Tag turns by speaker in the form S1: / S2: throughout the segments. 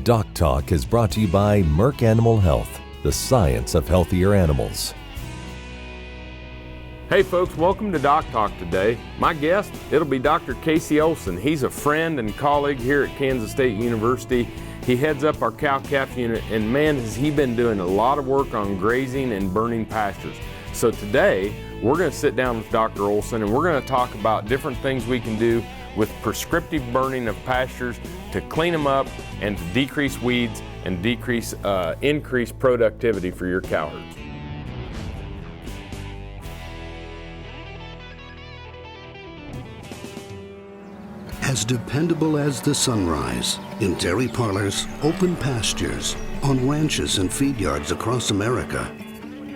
S1: DocTalk is brought to you by Merck Animal Health, the science of healthier animals.
S2: Hey folks, welcome to DocTalk today. My guest, it'll be Dr. Casey Olson. He's a friend and colleague here at Kansas State University. He heads up our cow-calf unit, and man, has he been doing a lot of work on grazing and burning pastures. So today, we're going to sit down with Dr. Olson and we're going to talk about different things we can do with prescriptive burning of pastures to clean them up and to decrease weeds and increase productivity for your cow herds.
S3: As dependable as the sunrise, in dairy parlors, open pastures, on ranches and feed yards across America.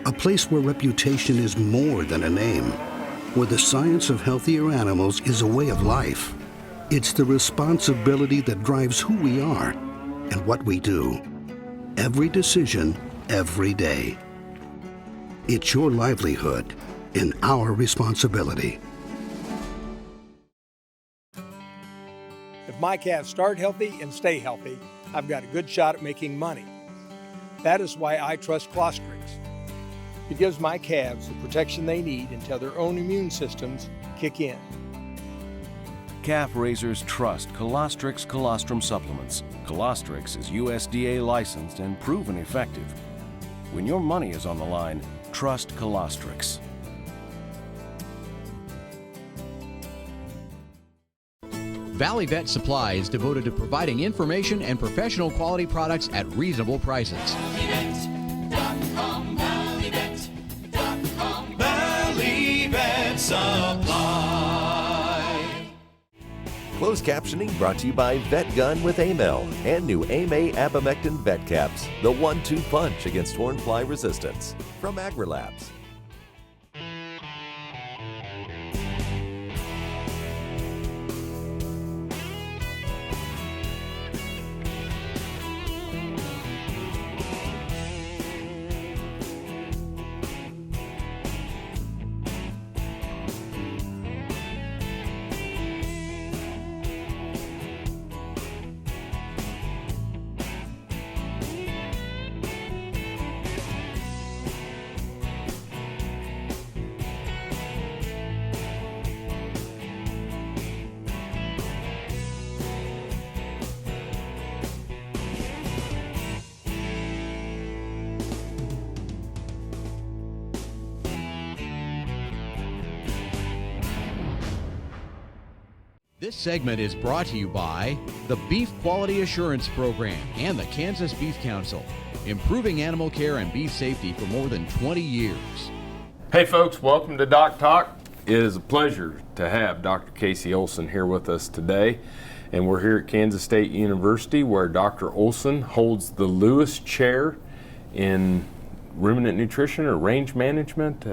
S3: A place where reputation is more than a name, where the science of healthier animals is a way of life. It's the responsibility that drives who we are and what we do. Every decision, every day. It's your livelihood and our responsibility.
S4: If my calves start healthy and stay healthy, I've got a good shot at making money. That is why I trust Clostrix. It gives my calves the protection they need until their own immune systems kick in.
S5: Calf raisers trust Colostrix colostrum supplements. Colostrix is USDA licensed and proven effective. When your money is on the line, trust Colostrix.
S6: Valley Vet Supply is devoted to providing information and professional quality products at reasonable prices.
S7: ValleyVet.com, ValleyVet.com, Valley Vet Supply.
S1: Closed captioning brought to you by Vet Gun with Amel and new AMA Abamectin Vet Caps, the 1-2 punch against hornfly resistance from AgriLabs.
S6: This segment is brought to you by the Beef Quality Assurance Program and the Kansas Beef Council, improving animal care and beef safety for more than 20 years.
S2: Hey folks, welcome to DocTalk. It is a pleasure to have Dr. Casey Olson here with us today. And we're here at Kansas State University where Dr. Olson holds the Lewis Chair in ruminant nutrition or range management.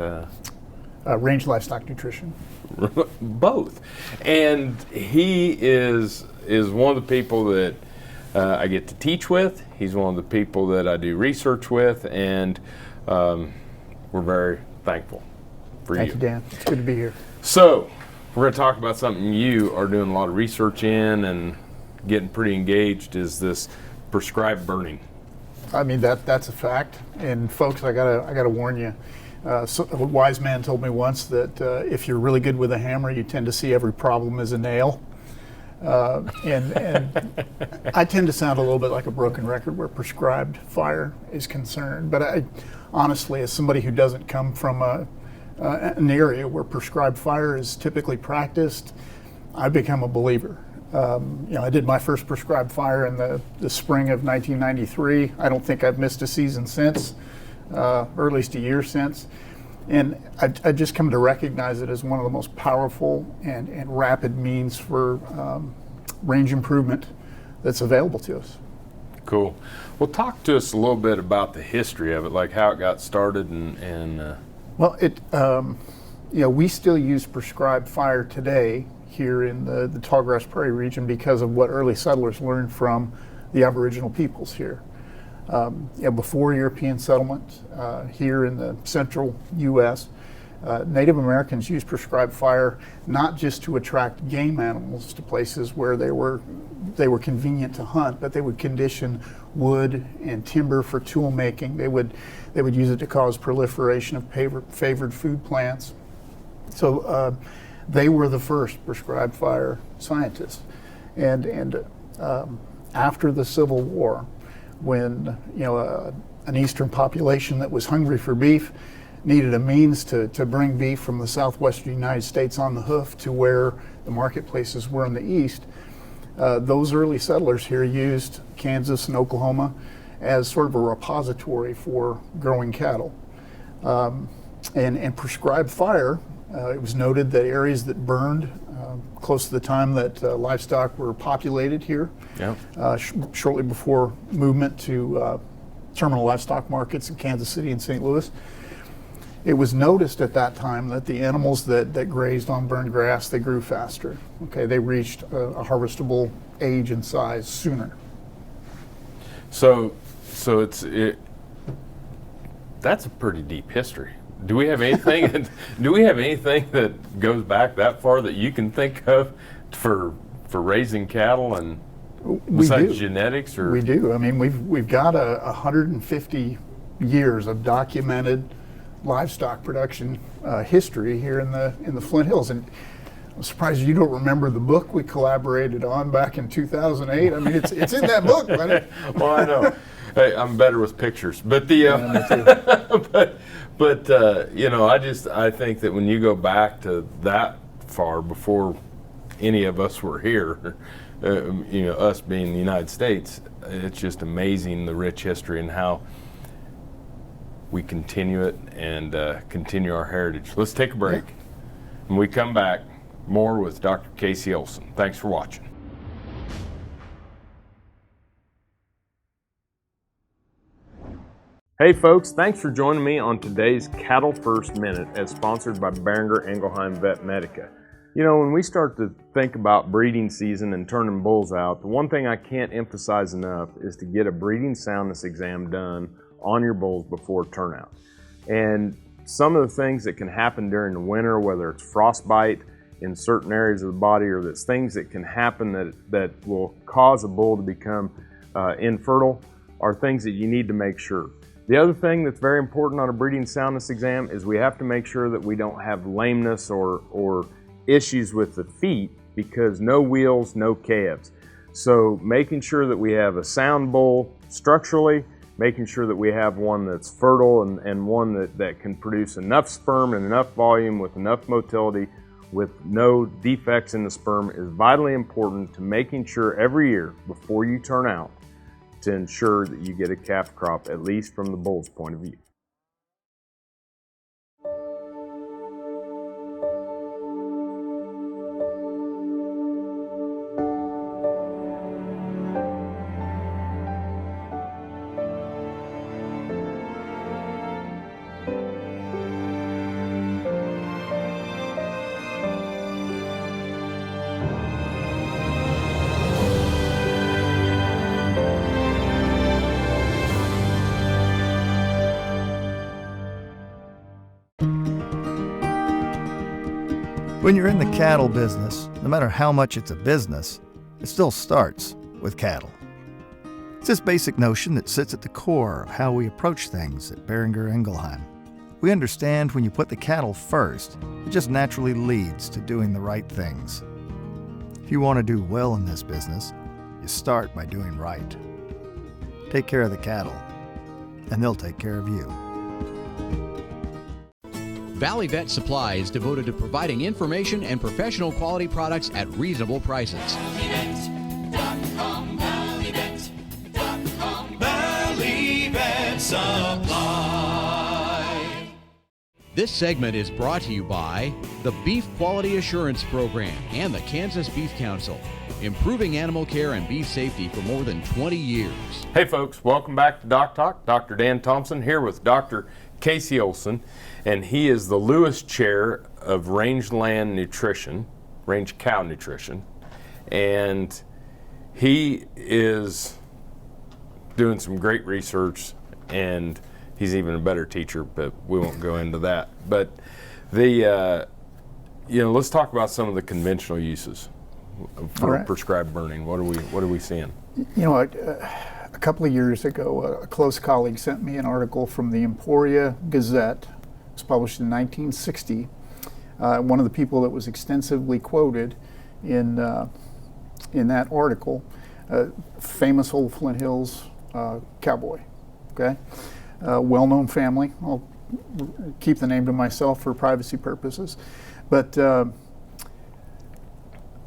S8: Range livestock nutrition.
S2: Both. And he is one of the people that I get to teach with. He's one of the people that I do research with, and we're very thankful for you.
S8: Thank you, Dan. It's good to be here.
S2: So we're going to talk about something you are doing a lot of research in and getting pretty engaged, is this prescribed burning.
S8: I mean, that's a fact. And folks, I gotta warn you. A wise man told me once that if you're really good with a hammer, you tend to see every problem as a nail. And I tend to sound a little bit like a broken record where prescribed fire is concerned. But I honestly, as somebody who doesn't come from an area where prescribed fire is typically practiced, I've become a believer. I did my first prescribed fire in the spring of 1993. I don't think I've missed a season since. Or at least a year since. And I just come to recognize it as one of the most powerful and rapid means for range improvement that's available to us.
S2: Cool. Well, talk to us a little bit about the history of it, like how it got started and
S8: Well, we still use prescribed fire today here in the Tallgrass Prairie region because of what early settlers learned from the Aboriginal peoples here. Before European settlement here in the central U.S., Native Americans used prescribed fire not just to attract game animals to places where they were convenient to hunt, but they would condition wood and timber for tool making. They would use it to cause proliferation of favored food plants. So they were the first prescribed fire scientists. And after the Civil War, when an eastern population that was hungry for beef needed a means to bring beef from the southwestern United States on the hoof to where the marketplaces were in the east, those early settlers here used Kansas and Oklahoma as sort of a repository for growing cattle. And prescribed fire, it was noted that areas that burned close to the time that livestock were populated here, shortly before movement to terminal livestock markets in Kansas City and St. Louis, it was noticed at that time that the animals that grazed on burned grass, they grew faster. Okay, they reached a harvestable age and size sooner.
S2: So that's a pretty deep history. Do we have anything? Do we have anything that goes back that far that you can think of for raising cattle and besides genetics? Or
S8: we do. I mean, we've got 150 years of documented livestock production history here in the Flint Hills, and I'm surprised you don't remember the book we collaborated on back in 2008. I mean, it's in that book, buddy.
S2: Well, I know. Hey, I'm better with pictures, but I think that when you go back to that far before any of us were here, us being the United States, it's just amazing the rich history and how we continue it and continue our heritage. Let's take a break. When we come back, more with Dr. Casey Olson. Thanks for watching. Hey folks, thanks for joining me on today's Cattle First Minute as sponsored by Behringer Ingelheim Vet Medica. You know, when we start to think about breeding season and turning bulls out, the one thing I can't emphasize enough is to get a breeding soundness exam done on your bulls before turnout. And some of the things that can happen during the winter, whether it's frostbite in certain areas of the body or there's things that can happen that will cause a bull to become infertile, are things that you need to make sure. The other thing that's very important on a breeding soundness exam is we have to make sure that we don't have lameness or issues with the feet, because no wheels, no calves. So making sure that we have a sound bull structurally, making sure that we have one that's fertile and one that can produce enough sperm and enough volume with enough motility with no defects in the sperm is vitally important to making sure every year before you turn out to ensure that you get a calf crop, at least from the bull's point of view.
S9: When you're in the cattle business, no matter how much it's a business, it still starts with cattle. It's this basic notion that sits at the core of how we approach things at Behringer Ingelheim. We understand when you put the cattle first, it just naturally leads to doing the right things. If you want to do well in this business, you start by doing right. Take care of the cattle, and they'll take care of you.
S6: Valley Vet Supply is devoted to providing information and professional quality products at reasonable prices.
S7: ValleyVet.com, ValleyVet.com, Valley Vet Supply.
S6: This segment is brought to you by the Beef Quality Assurance Program and the Kansas Beef Council, improving animal care and beef safety for more than 20 years.
S2: Hey folks, welcome back to DocTalk. Dr. Dan Thompson here with Dr. Casey Olson, and he is the Lewis Chair of Rangeland Nutrition, Range Cow Nutrition, and he is doing some great research, and he's even a better teacher, but we won't go into that. But Let's talk about some of the conventional uses for
S8: Right.
S2: prescribed burning. What are we seeing?
S8: A couple of years ago, a close colleague sent me an article from the Emporia Gazette. It was published in 1960. One of the people that was extensively quoted in that article, famous old Flint Hills cowboy. Okay, well-known family. I'll keep the name to myself for privacy purposes, but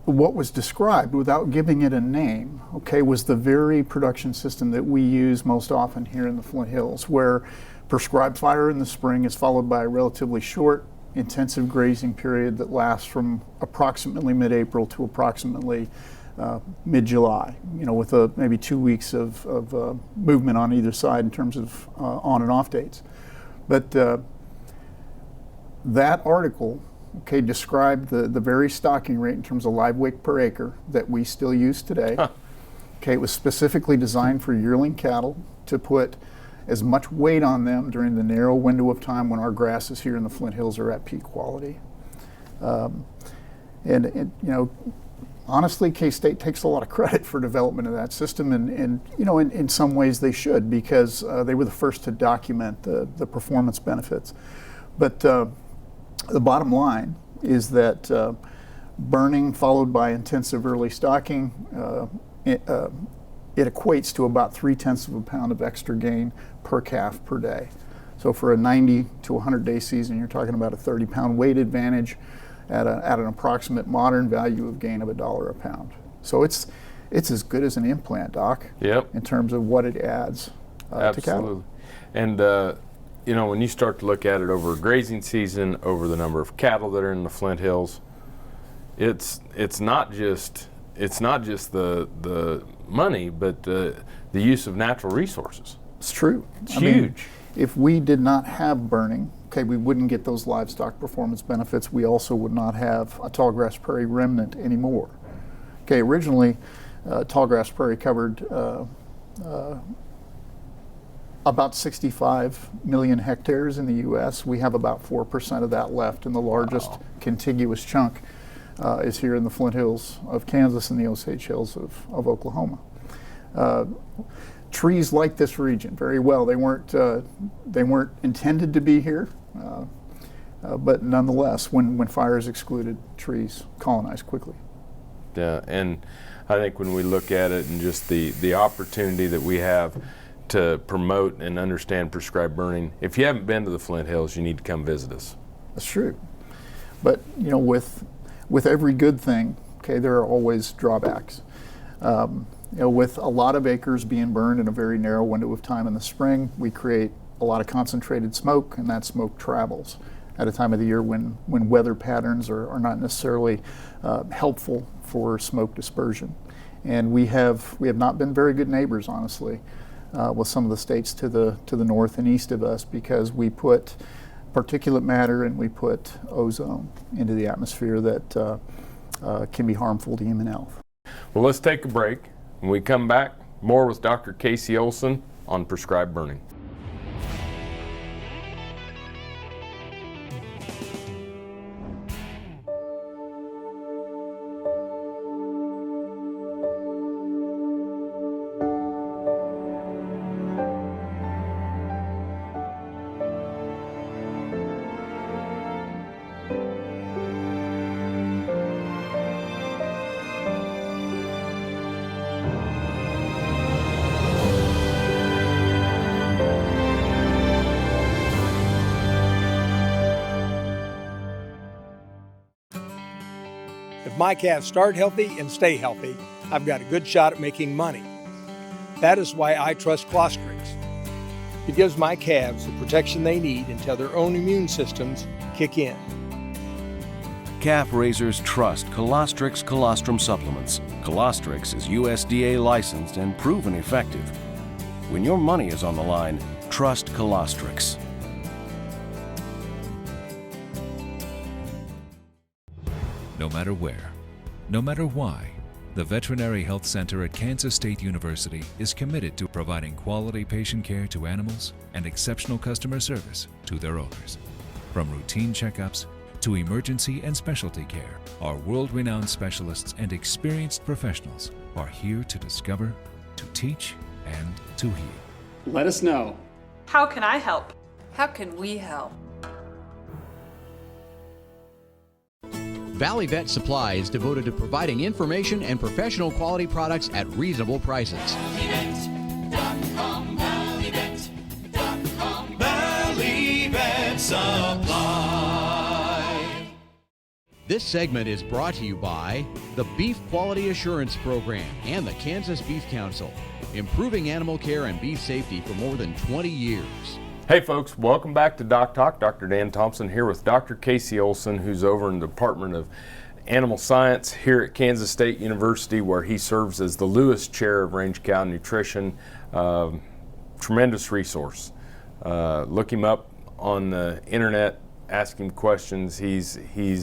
S8: what was described, without giving it a name, okay, was the very production system that we use most often here in the Flint Hills, where prescribed fire in the spring is followed by a relatively short, intensive grazing period that lasts from approximately mid-April to approximately mid-July, with maybe 2 weeks of movement on either side in terms of on and off dates. But that article, okay, described the very stocking rate in terms of live weight per acre that we still use today. Huh. Okay, it was specifically designed for yearling cattle to put as much weight on them during the narrow window of time when our grasses here in the Flint Hills are at peak quality. Honestly, K-State takes a lot of credit for development of that system, and in some ways they should, because they were the first to document the performance benefits. But the bottom line is that burning followed by intensive early stocking, it equates to about 0.3 of a pound of extra gain per calf per day. So for a 90 to 100 day season, you're talking about a 30-pound weight advantage at an approximate modern value of gain of $1 a pound. So it's as good as an implant, Doc.
S2: Yep.
S8: In terms of what it adds to cattle.
S2: And when you start to look at it over a grazing season, over the number of cattle that are in the Flint Hills, it's not just the money, but the use of natural resources.
S8: It's true.
S2: It's huge.
S8: If we did not have burning, okay, we wouldn't get those livestock performance benefits. We also would not have a tallgrass prairie remnant anymore. Okay, originally, tallgrass prairie covered about 65 million hectares in the U.S. We have about 4% of that left, and the largest contiguous chunk is here in the Flint Hills of Kansas and the Osage Hills of Oklahoma. Trees like this region very well. They weren't intended to be here, but nonetheless, when fire is excluded, trees colonize quickly.
S2: Yeah, and I think when we look at it and just the opportunity that we have to promote and understand prescribed burning, if you haven't been to the Flint Hills, you need to come visit us.
S8: That's true. But with every good thing, okay, there are always drawbacks. With a lot of acres being burned in a very narrow window of time in the spring, we create a lot of concentrated smoke, and that smoke travels at a time of the year when weather patterns are not necessarily helpful for smoke dispersion. And we have not been very good neighbors, honestly, with some of the states to the north and east of us, because we put particulate matter and we put ozone into the atmosphere that can be harmful to human health.
S2: Well, let's take a break. When we come back, more with Dr. Casey Olson on prescribed burning.
S4: If my calves start healthy and stay healthy, I've got a good shot at making money. That is why I trust Clostrix. It gives my calves the protection they need until their own immune systems kick in.
S5: Calf raisers trust Colostrix colostrum supplements. Colostrix is USDA licensed and proven effective. When your money is on the line, trust Colostrix.
S10: No matter where, no matter why, the Veterinary Health Center at Kansas State University is committed to providing quality patient care to animals and exceptional customer service to their owners. From routine checkups to emergency and specialty care, our world-renowned specialists and experienced professionals are here to discover, to teach, and to heal.
S11: Let us know.
S12: How can I help?
S13: How can we help?
S6: Valley Vet Supply is devoted to providing information and professional quality products at reasonable prices.
S7: ValleyVet.com, ValleyVet.com, Valley Vet Supply.
S6: This segment is brought to you by the Beef Quality Assurance Program and the Kansas Beef Council, improving animal care and beef safety for more than 20 years.
S2: Hey folks, welcome back to DocTalk. Dr. Dan Thompson here with Dr. Casey Olson, who's over in the Department of Animal Science here at Kansas State University, where he serves as the Lewis Chair of Range Cow Nutrition. Tremendous resource. Look him up on the internet, ask him questions. He's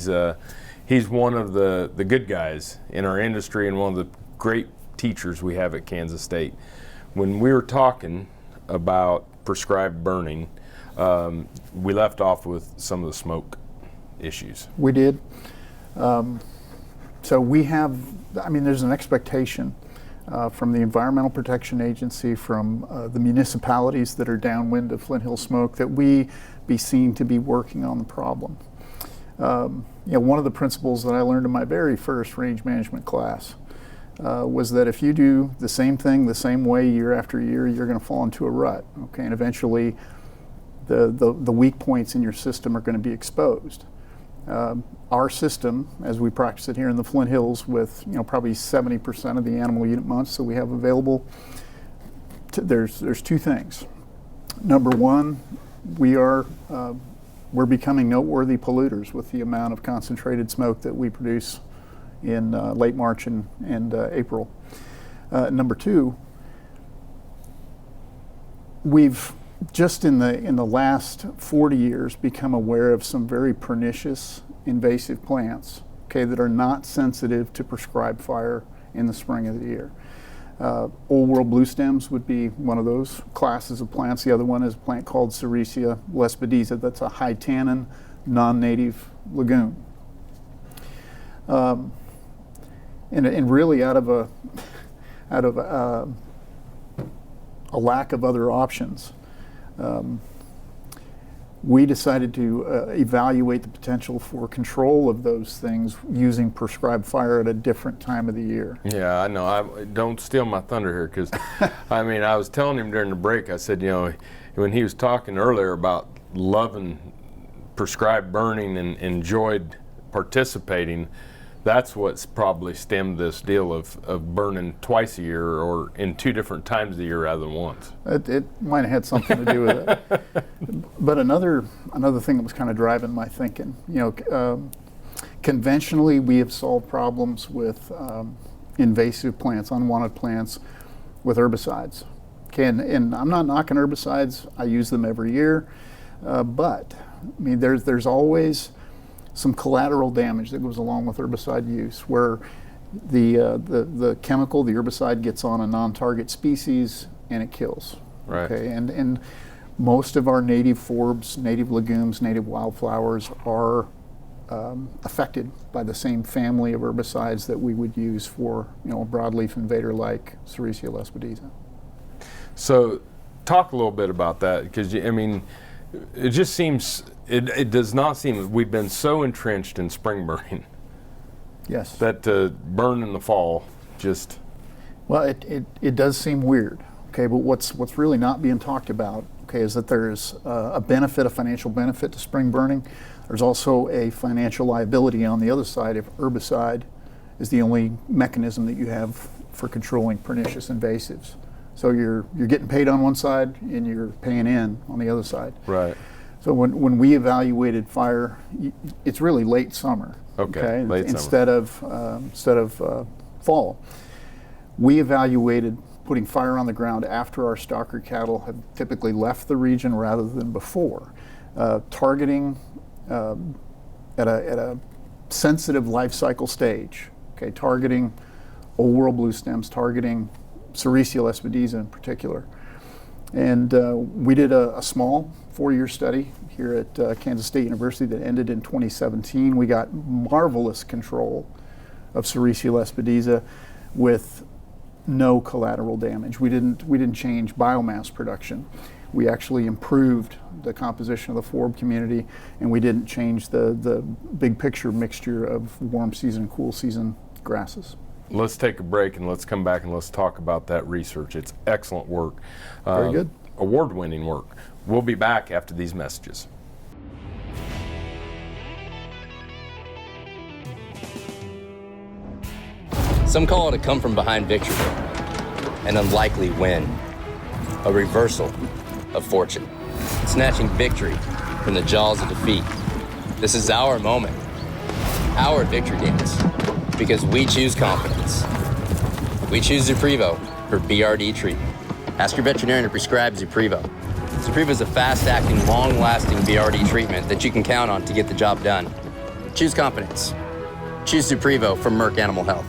S2: one of the good guys in our industry and one of the great teachers we have at Kansas State. When we were talking about prescribed burning, we left off with some of the smoke issues.
S8: We did. So we have, there's an expectation from the Environmental Protection Agency, from the municipalities that are downwind of Flint Hill smoke, that we be seen to be working on the problem. One of the principles that I learned in my very first range management class was that if you do the same thing the same way year after year, you're going to fall into a rut. Okay, and eventually the weak points in your system are going to be exposed. Our system, as we practice it here in the Flint Hills, with probably 70% of the animal unit months that we have available, there's two things. Number one, we're becoming noteworthy polluters with the amount of concentrated smoke that we produce in late March and April. Number two, we've just in the last 40 years become aware of some very pernicious invasive plants, okay, that are not sensitive to prescribed fire in the spring of the year. Old World blue stems would be one of those classes of plants. The other one is a plant called Sericea lespedeza. That's a high tannin, non-native legume. And really out of a lack of other options, we decided to evaluate the potential for control of those things using prescribed fire at a different time of the year.
S2: Yeah, I know. Don't steal my thunder here, because I was telling him during the break, I said, when he was talking earlier about loving prescribed burning and enjoyed participating, that's what's probably stemmed this deal of burning twice a year or in two different times of the year rather than once.
S8: It might have had something to do with it. But another thing that was kind of driving my thinking, conventionally we have solved problems with invasive plants, unwanted plants, with herbicides. Okay, and I'm not knocking herbicides. I use them every year, but there's always some collateral damage that goes along with herbicide use, where the chemical, the herbicide, gets on a non-target species and it kills.
S2: Right.
S8: Okay, and most of our native forbs, native legumes, native wildflowers are affected by the same family of herbicides that we would use for a broadleaf invader like Sericea lespedeza.
S2: So, talk a little bit about that, because it just seems. It does not seem, we've been so entrenched in spring burning.
S8: Yes.
S2: That burn in the fall just.
S8: Well, it does seem weird. Okay, but what's really not being talked about, okay, is that there's a financial benefit to spring burning. There's also a financial liability on the other side if herbicide is the only mechanism that you have for controlling pernicious invasives. So you're getting paid on one side and you're paying in on the other side.
S2: Right.
S8: So when we evaluated fire, it's really late summer.
S2: Okay. Late
S8: instead
S2: summer.
S8: Instead of fall. We evaluated putting fire on the ground after our stocker cattle have typically left the region rather than before, targeting at a sensitive life cycle stage. Okay, targeting Old World blue stems, targeting Sericea lespedeza in particular. And we did a small 4-year study here at Kansas State University that ended in 2017. We got marvelous control of Sericea lespedeza with no collateral damage. We didn't change biomass production. We actually improved the composition of the forb community, and we didn't change the big picture mixture of warm season and cool season grasses.
S2: Let's take a break and let's come back and let's talk about that research. It's excellent work.
S8: Very good.
S2: Award-winning work. We'll be back after these messages.
S11: Some call it a come from behind victory, an unlikely win, a reversal of fortune, snatching victory from the jaws of defeat. This is our moment, our victory dance, because we choose confidence. We choose Zuprevo for BRD treatment. Ask your veterinarian to prescribe Zuprevo. Zuprevo is a fast-acting, long-lasting BRD treatment that you can count on to get the job done. Choose confidence. Choose Zuprevo from Merck Animal Health.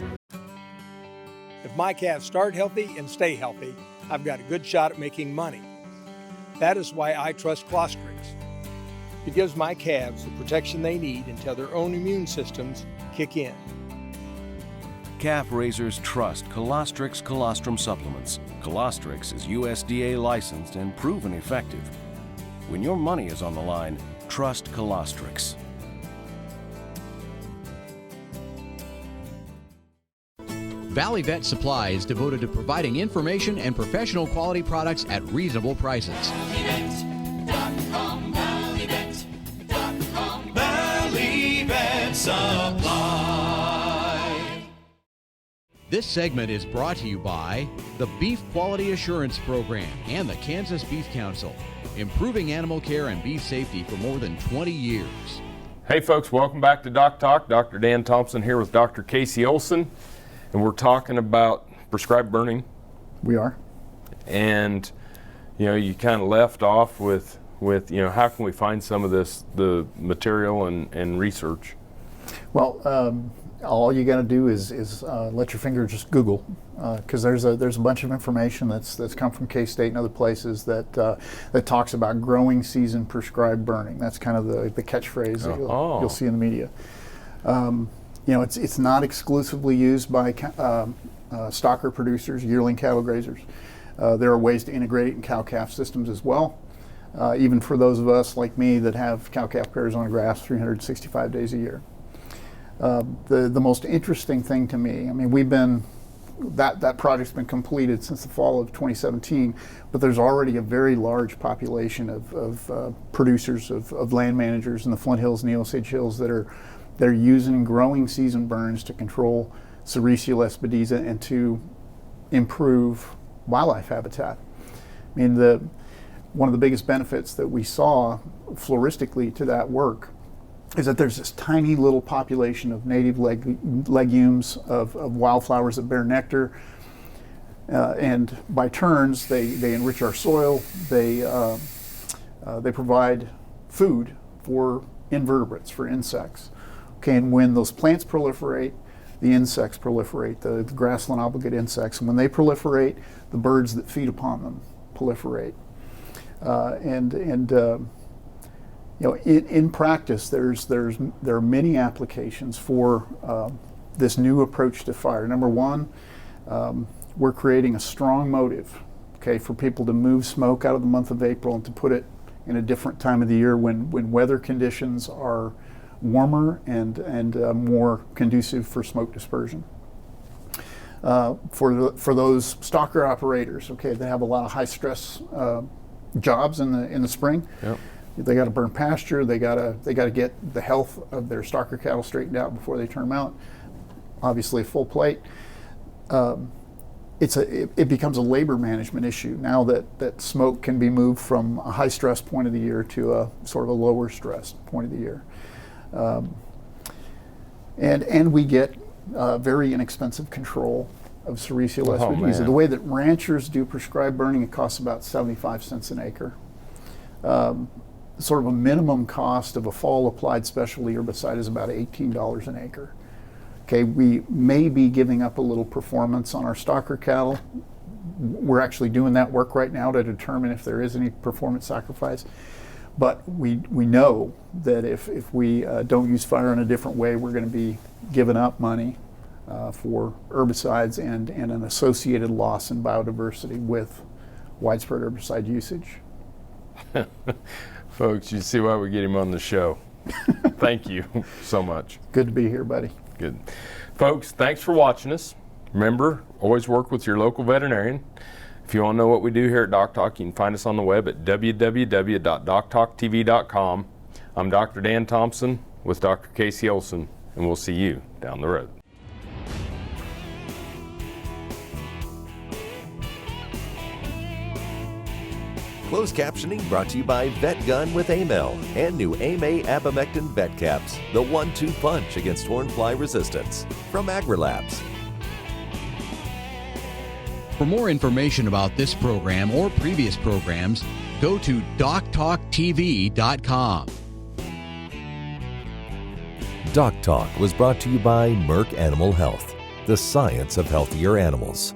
S4: If my calves start healthy and stay healthy, I've got a good shot at making money. That is why I trust Clostrix. It gives my calves the protection they need until their own immune systems kick in.
S5: Calf raisers trust Colostrix colostrum supplements. Colostrix is USDA licensed and proven effective. When your money is on the line, trust Colostrix.
S6: Valley Vet Supply is devoted to providing information and professional quality products at reasonable prices.
S7: ValleyVet.com, ValleyVet.com, Valley Vet Supply.
S6: This segment is brought to you by the Beef Quality Assurance Program and the Kansas Beef Council, improving animal care and beef safety for more than 20 years.
S2: Hey folks, welcome back to DocTalk. Dr. Dan Thompson here with Dr. Casey Olson. And we're talking about prescribed burning.
S8: We are.
S2: And, you kind of left off with how can we find some of the material and research?
S8: Well, all you got to do is let your finger just Google, because there's a bunch of information that's come from K-State and other places that talks about growing season prescribed burning. That's kind of the catchphrase that you'll see in the media. It's not exclusively used by stocker producers, yearling cattle grazers. There are ways to integrate it in cow-calf systems as well, even for those of us like me that have cow-calf pairs on grass 365 days a year. The most interesting thing to me, that project's been completed since the fall of 2017, but there's already a very large population of producers, of land managers in the Flint Hills and the Osage Hills that are using growing season burns to control Sericea lespedeza and to improve wildlife habitat. One of the biggest benefits that we saw floristically to that work is that there's this tiny little population of native legumes, of wildflowers that bear nectar, and by turns they enrich our soil. They provide food for invertebrates, for insects. Okay, and when those plants proliferate, the insects proliferate, the grassland obligate insects. And when they proliferate, the birds that feed upon them proliferate. In practice, there are many applications for this new approach to fire. Number one, we're creating a strong motive, okay, for people to move smoke out of the month of April and to put it in a different time of the year when weather conditions are warmer and more conducive for smoke dispersion. For those stalker operators, okay, they have a lot of high stress jobs in the spring.
S2: Yep.
S8: They got to burn pasture. They got to get the health of their stalker cattle straightened out before they turn them out. Obviously, full plate. It becomes a labor management issue now that smoke can be moved from a high stress point of the year to a sort of a lower stress point of the year. And we get very inexpensive control of Sericea lespedeza. The way that ranchers do prescribed burning, it costs about 75 cents an acre. Sort of a minimum cost of a fall applied specialty herbicide is about $18 an acre. Okay, we may be giving up a little performance on our stalker cattle, We're actually doing that work right now to determine if there is any performance sacrifice. But we know that if we don't use fire in a different way, we're going to be giving up money for herbicides and an associated loss in biodiversity with widespread herbicide usage.
S2: Folks, you see why we get him on the show. Thank you so much.
S8: Good to be here, buddy.
S2: Good. Folks, thanks for watching us. Remember, always work with your local veterinarian. If you want to know what we do here at DocTalk, you can find us on the web at www.doctalktv.com. I'm Dr. Dan Thompson with Dr. Casey Olson, and we'll see you down the road.
S1: Closed captioning brought to you by Vet Gun with Amel and new AMA Abamectin Vet Caps, the 1-2 punch against hornfly resistance from AgriLabs.
S6: For more information about this program or previous programs, go to DocTalkTV.com.
S1: DocTalk was brought to you by Merck Animal Health, the science of healthier animals.